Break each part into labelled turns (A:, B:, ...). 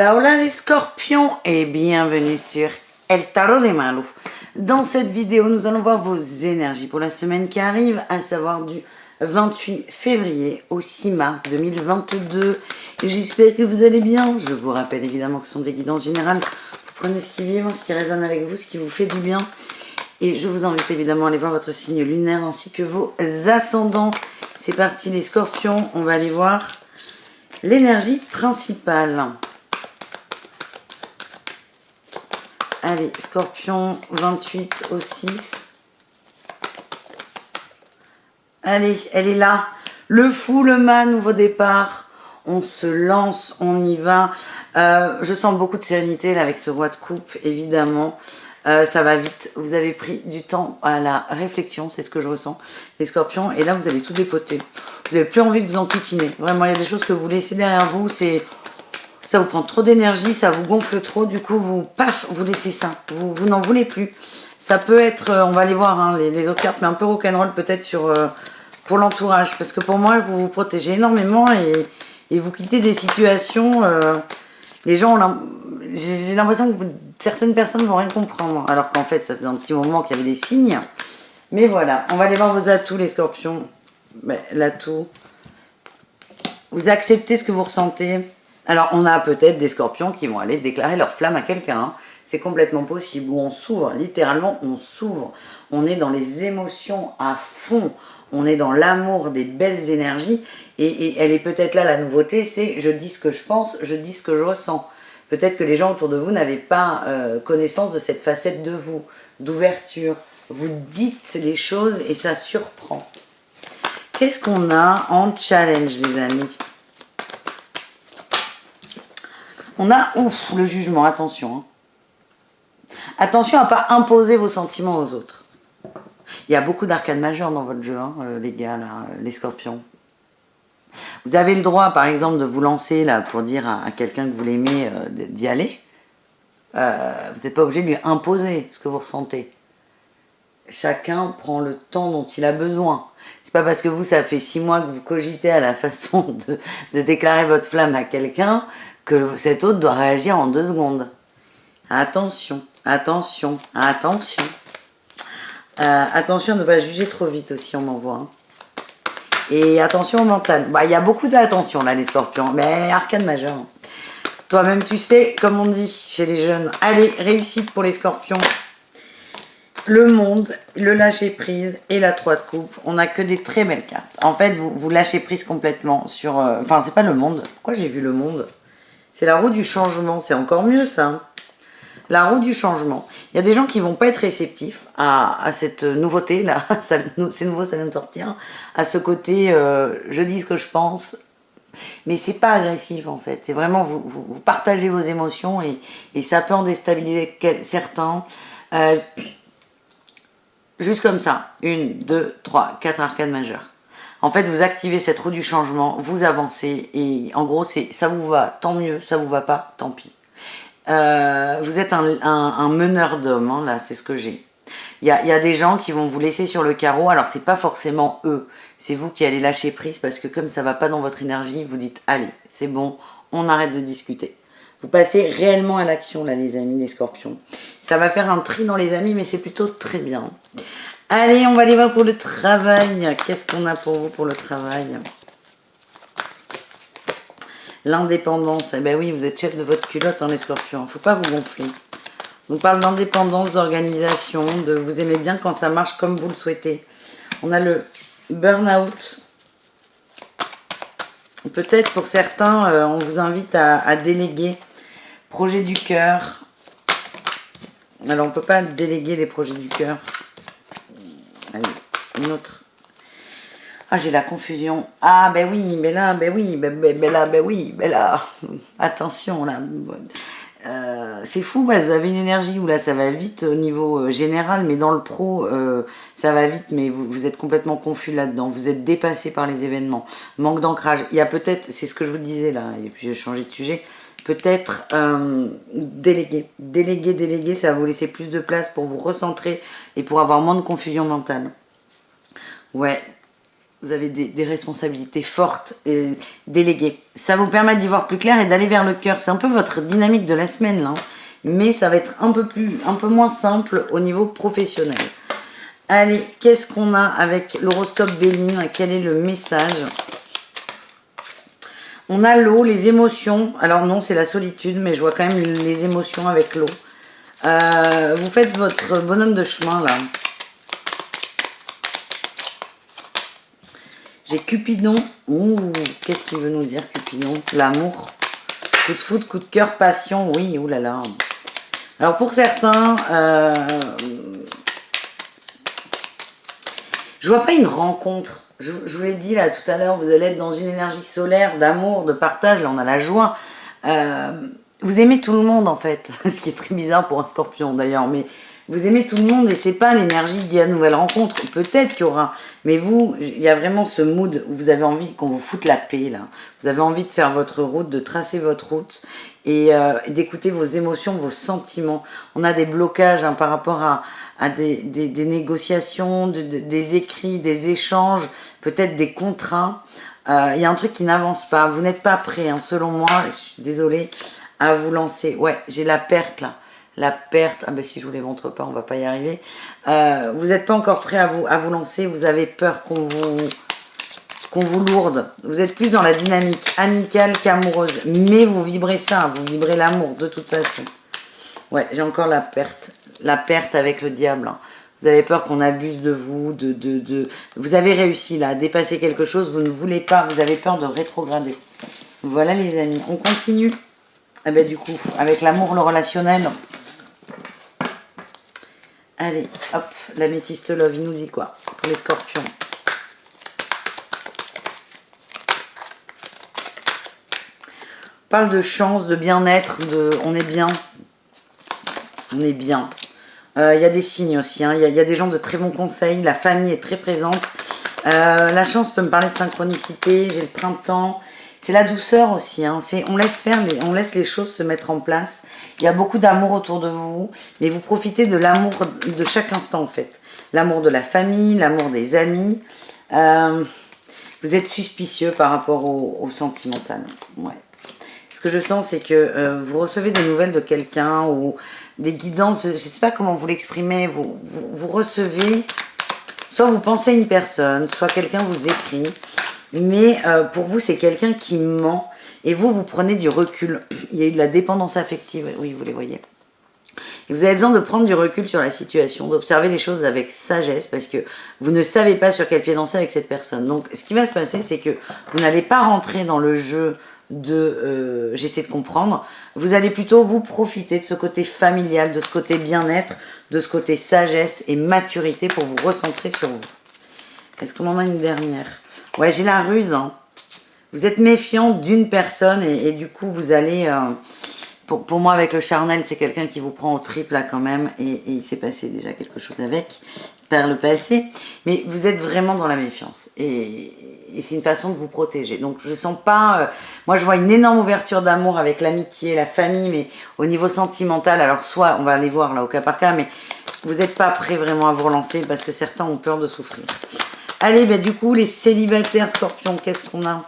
A: Hola, hola les scorpions et bienvenue sur El Tarot de Malu. Dans cette vidéo, nous allons voir vos énergies pour la semaine qui arrive, à savoir du 28 février au 6 mars 2022. J'espère que vous allez bien. Je vous rappelle évidemment que ce sont des guidances générales. Vous prenez ce qui vibre, ce qui résonne avec vous, ce qui vous fait du bien. Et je vous invite évidemment à aller voir votre signe lunaire ainsi que vos ascendants. C'est parti les scorpions, on va aller voir l'énergie principale. Allez, scorpion, 28 au 6. Allez, elle est là. Le fou, le mât, nouveau départ. On se lance, on y va. Je sens beaucoup de sérénité là avec ce roi de coupe, évidemment. Ça va vite. Vous avez pris du temps à la réflexion, c'est ce que je ressens, les scorpions. Et là, vous allez tout dépoter. Vous n'avez plus envie de vous enquiquiner. Vraiment, il y a des choses que vous laissez derrière vous. Ça vous prend trop d'énergie, ça vous gonfle trop. Du coup, vous laissez ça. Vous n'en voulez plus. Ça peut être, on va aller voir hein, les autres cartes, mais un peu rock'n'roll peut-être pour l'entourage. Parce que pour moi, vous vous protégez énormément et vous quittez des situations. Les gens j'ai l'impression que certaines personnes vont rien comprendre. Alors qu'en fait, ça faisait un petit moment qu'il y avait des signes. Mais voilà, on va aller voir vos atouts, les scorpions. Ben, l'atout. Vous acceptez ce que vous ressentez. Alors, on a peut-être des scorpions qui vont aller déclarer leur flamme à quelqu'un. Hein. C'est complètement possible. Où on s'ouvre, littéralement, on s'ouvre. On est dans les émotions à fond. On est dans l'amour des belles énergies. Et elle est peut-être là, la nouveauté, c'est je dis ce que je pense, je dis ce que je ressens. Peut-être que les gens autour de vous n'avaient pas connaissance de cette facette de vous, d'ouverture. Vous dites les choses et ça surprend. Qu'est-ce qu'on a en challenge, les amis? On a, le jugement, attention. Hein. Attention à ne pas imposer vos sentiments aux autres. Il y a beaucoup d'arcades majeures dans votre jeu, hein, les gars, là, les scorpions. Vous avez le droit, par exemple, de vous lancer là pour dire à quelqu'un que vous l'aimez d'y aller. Vous n'êtes pas obligé de lui imposer ce que vous ressentez. Chacun prend le temps dont il a besoin. C'est pas parce que vous, ça fait 6 mois que vous cogitez à la façon de déclarer votre flamme à quelqu'un que cet autre doit réagir en 2 secondes. Attention, attention, attention. Attention à ne pas juger trop vite aussi, on en voit. Hein. Et attention au mental. Bah, y a beaucoup d'attention là, les scorpions. Mais arcane majeure. Toi-même, tu sais, comme on dit chez les jeunes. Allez, réussite pour les scorpions. Le monde, le lâcher prise et la 3 de coupe. On n'a que des très belles cartes. En fait, vous lâchez prise complètement sur... Enfin, c'est pas le monde. Pourquoi j'ai vu le monde? C'est la roue du changement. C'est encore mieux, ça. La roue du changement. Il y a des gens qui vont pas être réceptifs à cette nouveauté là. C'est nouveau, ça vient de sortir. À ce côté, je dis ce que je pense. Mais c'est pas agressif en fait. C'est vraiment, vous partagez vos émotions et ça peut en déstabiliser certains. Juste comme ça. 1, 2, 3, 4 arcades majeures. En fait, vous activez cette roue du changement, vous avancez et en gros, ça vous va, tant mieux, ça vous va pas, tant pis. Vous êtes un meneur d'hommes, hein, là, c'est ce que j'ai. Il y a des gens qui vont vous laisser sur le carreau, alors c'est pas forcément eux, c'est vous qui allez lâcher prise parce que comme ça va pas dans votre énergie, vous dites allez, c'est bon, on arrête de discuter. Vous passez réellement à l'action là les amis, les scorpions. Ça va faire un tri dans les amis, mais c'est plutôt très bien. Allez, on va aller voir pour le travail. Qu'est-ce qu'on a pour vous pour le travail? L'indépendance, eh ben oui, vous êtes chef de votre culotte, hein, les scorpions. Il ne faut pas vous gonfler. On parle d'indépendance, d'organisation, de vous aimez bien quand ça marche comme vous le souhaitez. On a le burn-out. Peut-être pour certains, on vous invite à déléguer. Projet du cœur. Alors, on ne peut pas déléguer les projets du cœur. Allez, une autre. Ah, j'ai la confusion. Ah, ben oui, mais là, ben oui, ben là, ben oui, ben là. Attention, là. C'est fou, bah, vous avez une énergie où là, ça va vite au niveau général, mais dans le pro, ça va vite, mais vous êtes complètement confus là-dedans. Vous êtes dépassé par les événements. Manque d'ancrage. Il y a peut-être, c'est ce que je vous disais là, et puis j'ai changé de sujet, peut-être déléguer, ça va vous laisser plus de place pour vous recentrer et pour avoir moins de confusion mentale. Ouais. vous avez des responsabilités fortes et déléguées. Ça vous permet d'y voir plus clair et d'aller vers le cœur. C'est un peu votre dynamique de la semaine là, mais ça va être un peu moins simple au niveau professionnel. Allez, qu'est-ce qu'on a avec l'horoscope Béline? Quel est le message? On a l'eau, les émotions. Alors non, c'est la solitude, mais je vois quand même les émotions avec l'eau. Vous faites votre bonhomme de chemin là. J'ai Cupidon. Ouh, qu'est-ce qu'il veut nous dire Cupidon? L'amour. Coup de foudre, coup de cœur, passion. Oui, oulala. Alors pour certains, je vois pas une rencontre. Je vous l'ai dit là tout à l'heure, vous allez être dans une énergie solaire, d'amour, de partage. Là, on a la joie. Vous aimez tout le monde en fait. Ce qui est très bizarre pour un scorpion d'ailleurs. Mais vous aimez tout le monde et c'est pas l'énergie de la nouvelle rencontre. Peut-être qu'il y aura. Mais vous, il y a vraiment ce mood où vous avez envie qu'on vous foute la paix là. Vous avez envie de faire votre route, de tracer votre route et d'écouter vos émotions, vos sentiments. On a des blocages hein, par rapport à des négociations, des écrits, des échanges, peut-être des contrats. Il y a un truc qui n'avance pas. Vous n'êtes pas prêt, hein, selon moi. Je suis désolée à vous lancer. Ouais, j'ai la perte là. La perte. Ah ben si je vous les montre pas, on va pas y arriver. Vous n'êtes pas encore prêt à vous lancer. Vous avez peur qu'on vous lourde. Vous êtes plus dans la dynamique amicale qu'amoureuse. Mais vous vibrez ça. Vous vibrez l'amour de toute façon. Ouais, j'ai encore la perte. La perte avec le diable. Hein. Vous avez peur qu'on abuse de vous. Vous avez réussi là à dépasser quelque chose. Vous ne voulez pas. Vous avez peur de rétrograder. Voilà les amis. On continue. Eh ben, du coup, avec l'amour, le relationnel. Allez, hop, l'améthyste love, il nous dit quoi pour les scorpions? On parle de chance, de bien-être, on est bien. On est bien. Il y a des signes aussi, hein. Il y a des gens de très bons conseils, la famille est très présente. La chance peut me parler de synchronicité, j'ai le printemps. C'est la douceur aussi, hein. On laisse faire, on laisse les choses se mettre en place. Il y a beaucoup d'amour autour de vous, mais vous profitez de l'amour de chaque instant en fait. L'amour de la famille, l'amour des amis. Vous êtes suspicieux par rapport au sentimental. Ouais. Ce que je sens, c'est que vous recevez des nouvelles de quelqu'un ou des guidances. Je ne sais pas comment vous l'exprimez. Vous recevez, soit vous pensez à une personne, soit quelqu'un vous écrit. Mais pour vous, c'est quelqu'un qui ment. Et vous prenez du recul. Il y a eu de la dépendance affective. Oui, vous les voyez. Et vous avez besoin de prendre du recul sur la situation, d'observer les choses avec sagesse, parce que vous ne savez pas sur quel pied danser avec cette personne. Donc, ce qui va se passer, c'est que vous n'allez pas rentrer dans le jeu de j'essaie de comprendre. Vous allez plutôt vous profiter de ce côté familial, de ce côté bien-être, de ce côté sagesse et maturité pour vous recentrer sur vous. Est-ce qu'on en a une dernière? Ouais, j'ai la ruse. Hein. Vous êtes méfiant d'une personne et du coup, vous allez... Pour moi, avec le charnel, c'est quelqu'un qui vous prend au triple là quand même. Et il s'est passé déjà quelque chose avec par le passé. Mais vous êtes vraiment dans la méfiance. Et c'est une façon de vous protéger. Donc, je sens pas... moi, je vois une énorme ouverture d'amour avec l'amitié, la famille. Mais au niveau sentimental, alors soit, on va aller voir là au cas par cas, mais vous n'êtes pas prêt vraiment à vous relancer parce que certains ont peur de souffrir. Allez, ben du coup, les célibataires scorpions, qu'est-ce qu'on a?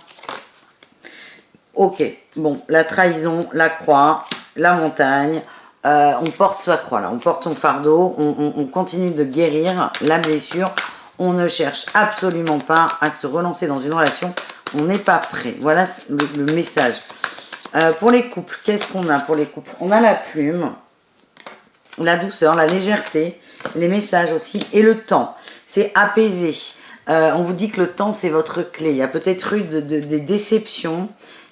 A: Ok, bon, la trahison, la croix, la montagne, on porte sa croix là, on porte son fardeau, on continue de guérir la blessure, on ne cherche absolument pas à se relancer dans une relation, on n'est pas prêt. Voilà le message. Pour les couples, qu'est-ce qu'on a pour les couples? On a la plume, la douceur, la légèreté, les messages aussi, et le temps, c'est apaisé. On vous dit que le temps, c'est votre clé. Il y a peut-être eu des déceptions,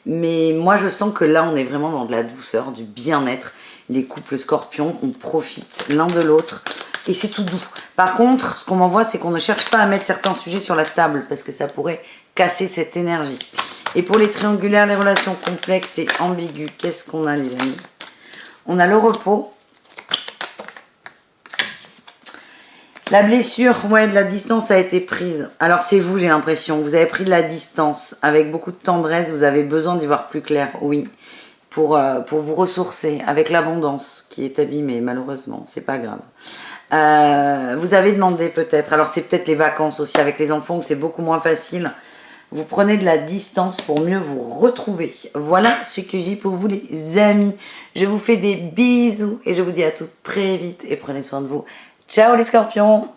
A: mais moi, je sens que là, on est vraiment dans de la douceur, du bien-être. Les couples scorpions, on profite l'un de l'autre et c'est tout doux. Par contre, ce qu'on m'envoie, c'est qu'on ne cherche pas à mettre certains sujets sur la table parce que ça pourrait casser cette énergie. Et pour les triangulaires, les relations complexes et ambiguës, qu'est-ce qu'on a, les amis? On a le repos. La blessure, ouais, de la distance a été prise. Alors c'est vous, j'ai l'impression. Vous avez pris de la distance avec beaucoup de tendresse. Vous avez besoin d'y voir plus clair, oui. Pour vous ressourcer avec l'abondance qui est abîmée, malheureusement. C'est pas grave. Vous avez demandé peut-être, alors c'est peut-être les vacances aussi avec les enfants où c'est beaucoup moins facile. Vous prenez de la distance pour mieux vous retrouver. Voilà ce que j'ai pour vous les amis. Je vous fais des bisous et je vous dis à toutes très vite et prenez soin de vous. Ciao les scorpions!